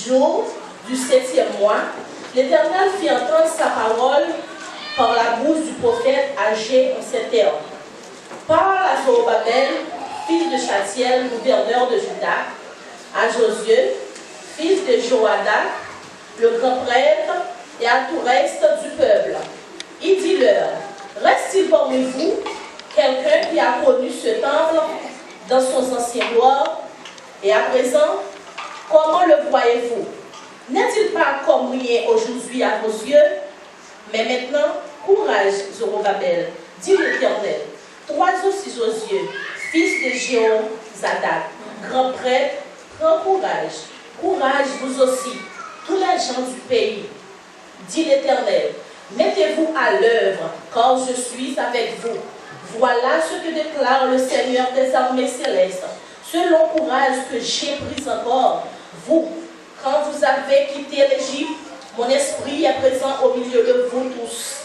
jour du 7e mois, l'Éternel fit entendre sa parole par la bouche du prophète Agé en ces termes. Parle à Zorobabel, fils de Chatiel, gouverneur de Juda, à Josué, fils de Joada, le grand prêtre, et à tout reste du peuple. Il dit leur, reste-t-il parmi vous quelqu'un qui a connu ce temple dans son ancien gloire? Et à présent, comment le voyez-vous? N'est-il pas comme rien aujourd'hui à vos yeux? Mais maintenant, courage, Zorobabel, dit l'Éternel. Toi aussi, Josué, fils de Jéhozadak, grand prêtre, prends courage. Courage, vous aussi, tous les gens du pays, dit l'Éternel. Mettez-vous à l'œuvre, car je suis avec vous. Voilà ce que déclare le Seigneur des armées célestes. Ce long courage que j'ai pris encore, vous, quand vous avez quitté l'Égypte, mon esprit est présent au milieu de vous tous.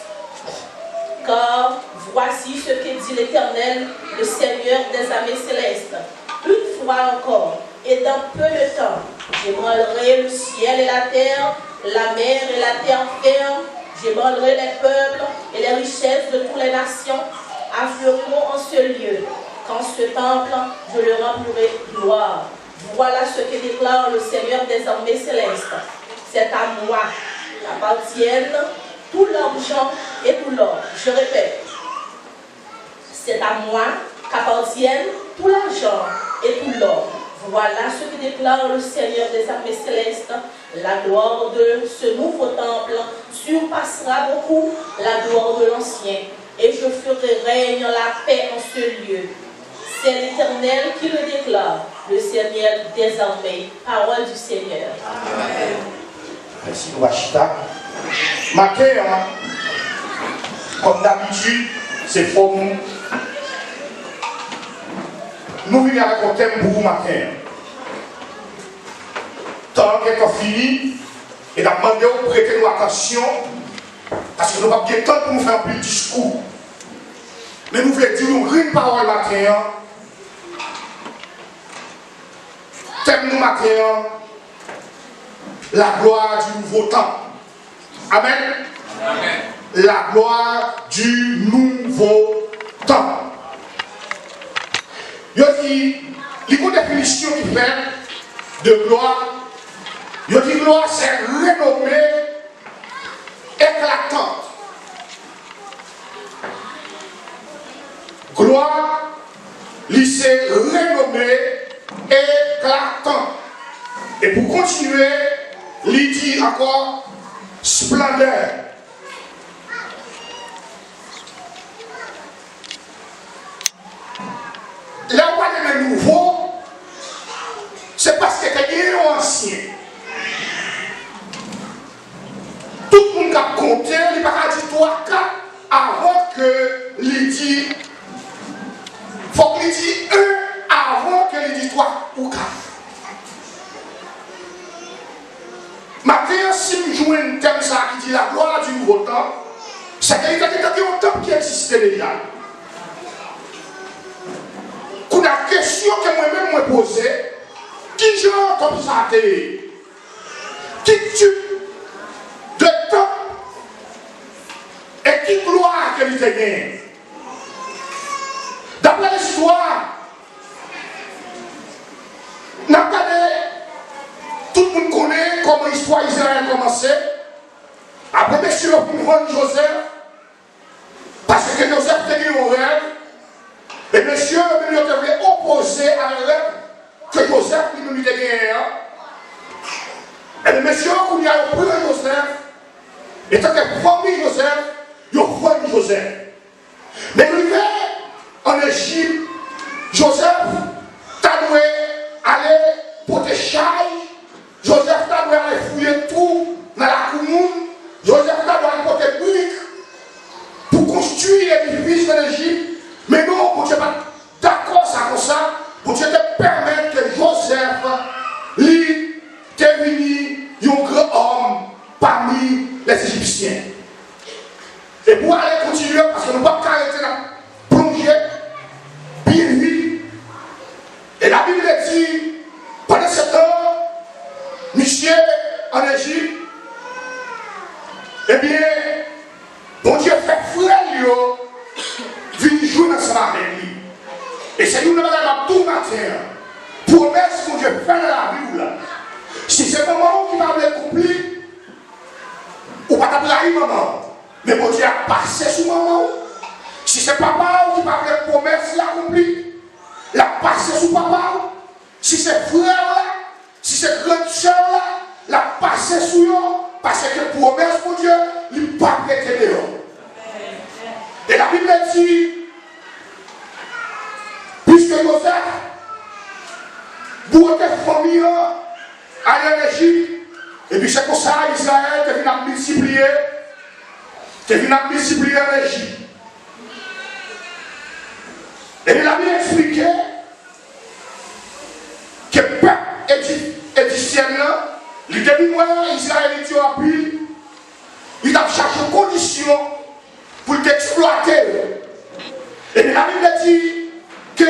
Car voici ce que dit l'Éternel, le Seigneur des armées célestes. Une fois encore, et dans peu de temps, j'ébranlerai le ciel et la terre, la mer et la terre ferme, j'ébranlerai les peuples et les richesses de toutes les nations, afflueront en ce lieu. Quand ce temple, je le remplirai de gloire. Voilà ce que déclare le Seigneur des armées célestes. C'est à moi qu'appartiennent tout l'argent et tout l'or. Je répète, c'est à moi qu'appartiennent tout l'argent et tout l'or. Voilà ce que déclare le Seigneur des armées célestes. La gloire de ce nouveau temple surpassera beaucoup la gloire de l'ancien. Et je ferai règne la paix en ce lieu. C'est l'Éternel qui le déclare, le Seigneur des armées. Parole du Seigneur. Amen. Merci, Ouachita. Matin, comme d'habitude, c'est pour nous. Nous venons avec un thème pour vous matin. Tant que fini, et nous demandé de prêter nous attention, parce que nous n'avons pas bien temps pour nous faire un peu de discours. Mais nous voulons dire une parole matin. Thème nous matin, la gloire du nouveau temps. Amen. Amen. La gloire du nouveau temps. Il y a une définition qui fait de gloire. Il y a dit gloire, c'est renommée, éclatante. Gloire, c'est renommée, éclatante. Et pour continuer, il dit encore splendeur. Là où il y a des nouveaux, c'est parce que il y a un ancien. Tout le monde a compté, il va dire 3 cas avant que il dit. Il faut qu'il dise 1 avant qu'il dise 3 ou 4. Maintenant, si nous jouons un thème ça qui dit la gloire du nouveau temps, c'est qu'il y a un temps qui existait déjà. Pour la question que moi-même me posée, qui genre comme ça a été? Qui tue de temps et qui gloire qu'elle était gagnée? D'après l'histoire, tout le monde connaît comment l'histoire d'Israël a commencé. Après, monsieur, pour prendre Joseph, parce que Joseph était un rêve, et monsieur, il devait opposer à un rêve que Joseph lui était gagné. Et le monsieur, quand il a pris Joseph, et tant que promis Joseph, il a pris Joseph. Mais lui, en Égypte, Joseph t'a doué aller protéger. Joseph t'a doué aller fouiller tout dans la commune. Joseph t'a doué aller porter briques pour construire l'édifice de l'Égypte. Mais non, pour Dieu pas d'accord ça comme ça, pour Dieu te permettre que Joseph, lui, devenu un grand homme parmi les Égyptiens. Et pour aller continuer, parce que nous ne pouvons pas arrêter là. Bien vite. Et la Bible dit, pendant ce temps, monsieur en Égypte, eh bien, bon Dieu fait frère, vient jouer ensemble avec lui. Et c'est nous qui avons tout matin. Promesse que Dieu fait dans la vie. Là. Si c'est maman qui va l'accomplir, ou pas t'appeler maman, mais bon Dieu a passé sur maman. Si c'est papa qui va faire promesse, l'accomplir, la passé sur papa. Si c'est frère là, si c'est grande soeur là, la passé sur eux, parce que promesse pour Dieu, il ne peut pas prêter dehors. Et la Bible dit, puisque Joseph, pour tes familles, aller en Égypte, et puis c'est comme ça, Israël, tu viens multiplier en Égypte. Et il a bien expliqué que le peuple égyptien, il a dit, Israël était en pile, il a cherché une condition pour t'exploiter. Et la Bible dit que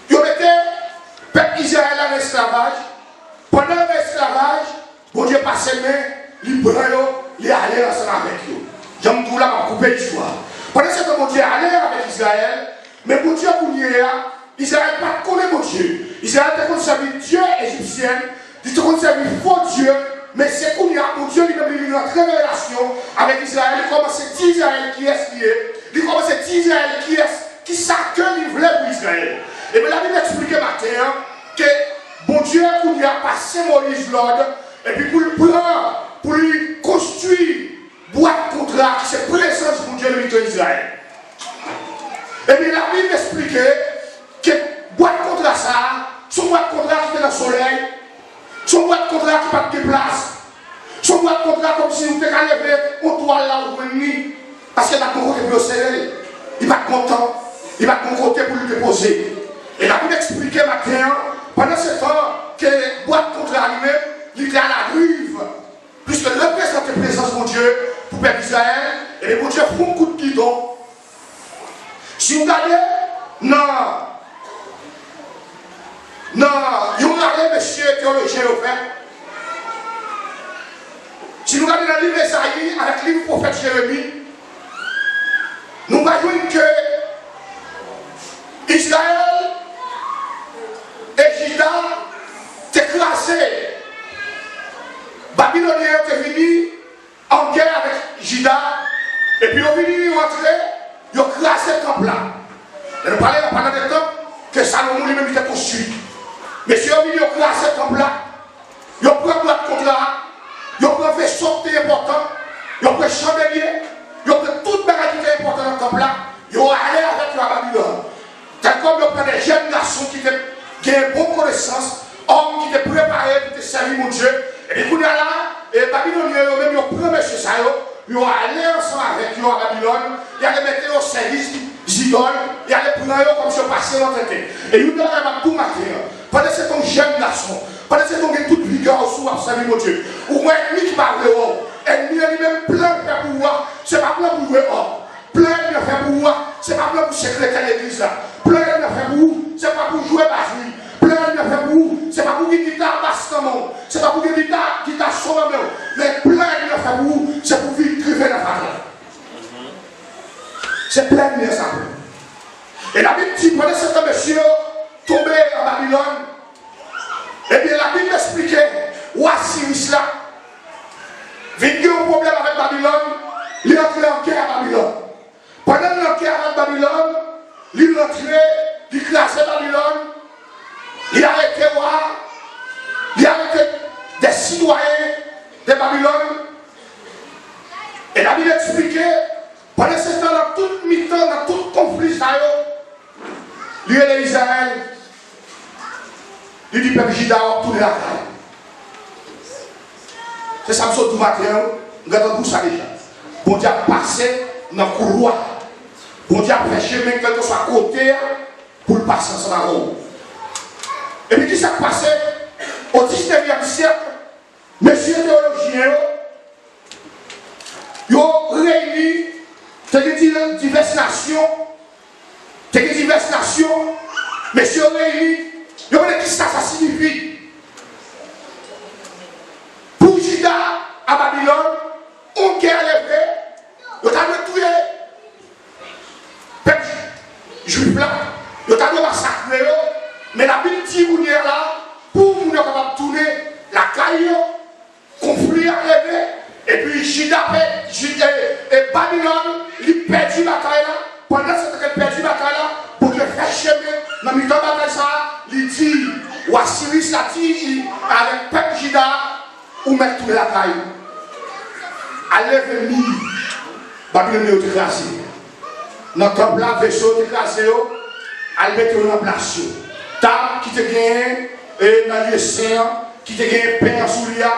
il mettait le peuple Israël en esclavage. Pendant l'esclavage, bon Dieu passait les bras, il allait ensemble avec eux. J'aime tout là, je couper l'histoire. Pendant ce temps, bon Dieu allait avec Israël, mais bon Dieu, pour Israël n'a pas connu mon Dieu. Israël a conservé Dieu égyptien, il a conservé faux Dieu, mais c'est qu'on y a, mon Dieu, il a eu une révélation avec Israël. Il commence à dire Israël qui est qui est. Il commence à dire Israël qui est, qui s'accueille, il voulait pour Israël. Et bien la Bible explique matin que bon Dieu, qu'on y a passé Moïse l'ordre, et puis pour le prendre, pour lui construire boîte contrat qui c'est présence pour Dieu de Israël. Et bien la Bible explique que boîte contrat ça, son boîte contrat qui est dans le soleil, son boîte contrat qui pas de place, son boîte contrat comme si vous étiez levé au toit là où vous venez, parce qu'il n'a pas de côté pour le serrer, il n'est pas content, il n'a pas de côté pour le déposer. Et la Bible explique matin, pendant ce temps que boîte contrat arrivée, il était à la rive, puisque le président de présence de Dieu pour le peuple d'Israël, et les bon Dieu font un coup de guidon. Si vous regardez, non, vous regardez, monsieur théologien, au fait. Si nous regardons dans le livre d'Esaïe, avec le livre du prophète Jérémie, nous voyons que Israël et Juda étaient classés. Babyloniens étaient venus en guerre avec Juda, et puis ils sont venus rentrer, ils ont classé le temple là. Et nous parlons pendant des temps que Salomon lui-même était construit. Mais si ils sont venus, ils ont classé le temple là, ils ont pris un bloc contre là, ils ont pris un vaisseau important, ils ont pris un chandelier, ils ont pris toute la qui était importante dans le temple là, ils ont allé avec la Babylone. Tel comme ils ont pris des jeunes garçons qui ont une bonne connaissance, hommes qui étaient préparés pour te servir mon Dieu. Et puis, là, les Babyloniens, ils ont pris monsieur ça, ils ont allé ensemble avec eux à Babylone, ils allaient mettre au service d'idoles, ils allaient prendre comme si on passait dans la tête. Et ils ont tout matin, pendant que c'est un jeune garçon, pendant que c'est un toute vigueur sous à servir mon Dieu. Ou un ennemi qui parle de haut, ennemi lui-même plein de faire pouvoir, c'est pas plein pour jouer hors. Plein de faire pouvoir, c'est pas plein pour secrétaire l'église là. Plein de faire pouvoir, c'est pas pour jouer basserie. Plein de faire pouvoir, c'est pas pour une guitare basse dans le monde. C'est pas pour une guitare son dans le monde. Mais plein de faire pouvoir, c'est pour vivre privé dans la famille. C'est plein de ça. Et la Bible dit, pendant ce temps, monsieur tombé en Babylone, eh bien la Bible expliquait, Osiris là, vient un problème avec Babylone, il est entré en guerre à Babylone. Pendant la guerre avec Babylone, il est entré, il classé Babylone, il a arrêté roi, il a arrêté des citoyens de Babylone. Et la Bible expliquait, pendant ce temps, dans tout mi-temps, dans tout conflit, lui et Israël, il dit peuple Juda a tourné la caille. C'est ça que tout matin, nous avons tout ça déjà. Bon Dieu a passé dans le couloir. Bon Dieu a fait chemin quel que soit côté pour le passer ensemble à Rome. Et puis, qui s'est passé au 19e siècle, messieurs théologiens, ils ont réuni diverses nations, messieurs réunis, ils ont dit qui ça signifie. Caillou, conflit arrivé, et puis Juda et Babylone, il perdu la bataille là. Pendant ce qu'il perdu la bataille là, pour le faire chemin, dans le temps de la bataille ça, il dit, ou Assyrie l'a dit, avec peuple Juda, ou mettre tout la caille. Allez venir, Babylone est écrasé. Dans le temple là, vaisseau écrasé, allez mettre en place. Table qui te gagne, et dans le saint, qui te gagne pain sous l'ia,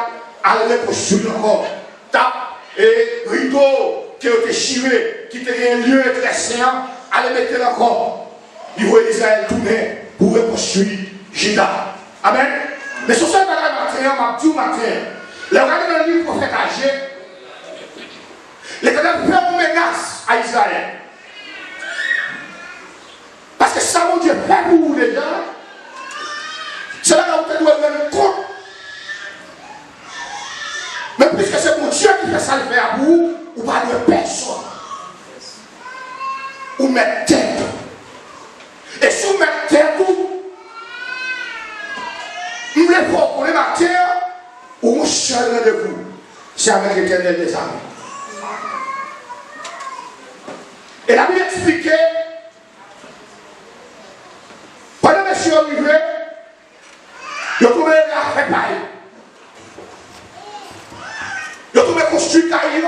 allez construire encore. Table et rideau qui ont été chirés, qui te gagne lieu très saint, allez mettre encore. Il voit Israël tourner pour reconstruire Juda. Amen. Mais sur ce matin, m'a dit matin, le regardez dans le livre prophète Agé, l'Éternel fait une menace à Israël. Parce que ça, mon Dieu, fait pour vous déjà, c'est là où vous devez rendre compte. Mais puisque c'est mon Dieu qui fait ça, le fait à vous, ou pas de personne. Ou mettre tête. Et si vous mettez tête, vous voulez voir pour les matières, ou vous seul de vous. C'est avec l'Éternel des armées. Et la Bible expliquait, pendant que je suis arrivé, je trouvais la fait paille. Je trouvais construit caillou.